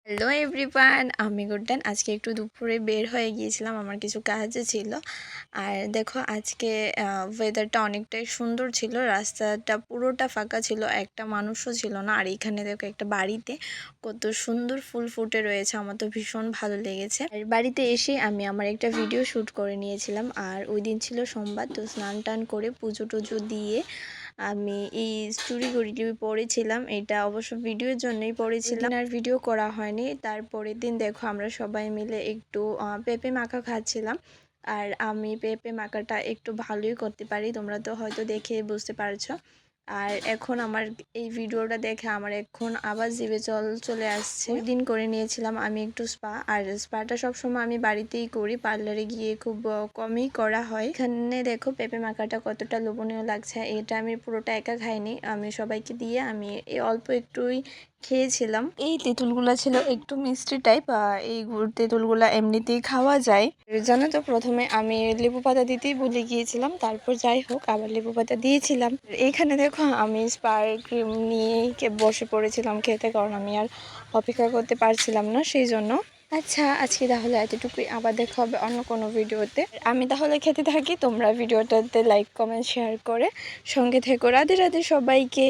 Hello everyone, আমি গুডডান। আজকে একটু দুপুরে বের হয়ে গিয়েছিলাম, আমার কিছু কাজও ছিল। আর দেখো আজকে ওয়েদারটা অনেকটাই সুন্দর ছিল, রাস্তাটা পুরোটা ফাঁকা ছিল, একটা মানুষও ছিল না। আর এখানে দেখো একটা বাড়িতে কত সুন্দর ফুল ফুটে রয়েছে, আমার তো ভীষণ ভালো লেগেছে। আর বাড়িতে এসে আমি আমার একটা ভিডিও শ্যুট করে নিয়েছিলাম। আর ওই দিন ছিল সোমবার, তো স্নান টান করে পুজো টুজো দিয়ে আমি এই চুড়িগুলি পরেছিলাম। এটা অবশ্য ভিডিওর জন্যই পরেছিলাম, আর ভিডিও করা হয়নি। তারপরের দিন দেখো আমরা সবাই মিলে একটু পেঁপে মাখা খাচ্ছিলাম। আর আমি পেঁপে মাখাটা একটু ভালোই করতে পারি, তোমরা তো হয়তো দেখে বুঝতে পারছো। আর এখন আমার এই ভিডিওটা দেখে আমার এখন আবার জিভে জল চলে আসছে। ওই দিন করে নিয়েছিলাম আমি একটু স্পা, আর স্পাটা সবসময় আমি বাড়িতেই করি, পার্লারে গিয়ে খুব কমই করা হয়। এখানে দেখো পেঁপে মাখাটা কতটা লোভনীয় লাগছে। এটা আমি পুরোটা একা খাইনি, আমি সবাইকে দিয়ে আমি অল্প একটুই খেয়েছিলাম। এই তেঁতুলগুলা ছিল একটু মিষ্টি টাইপ, এই তেঁতুলগুলা এমনিতেই খাওয়া যায়। জানো তো, প্রথমে আমি লেবু পাতা দিতেই ভুলে গিয়েছিলাম, তারপর যাই হোক আবার লেবু পাতা দিয়েছিলাম। এখানে দেখো আমি স্পার ক্রিম নিয়েই বসে পড়েছিলাম খেতে, কারণ আমি আর অপেক্ষা করতে পারছিলাম না, সেই জন্য। আচ্ছা, আজকে তাহলে এতটুকুই, আবার দেখা হবে অন্য কোনো ভিডিওতে। আমি তাহলে খেতে থাকি, তোমরা ভিডিওটাতে লাইক কমেন্ট শেয়ার করে সঙ্গে থেকো। রাধে রাধে সবাইকে।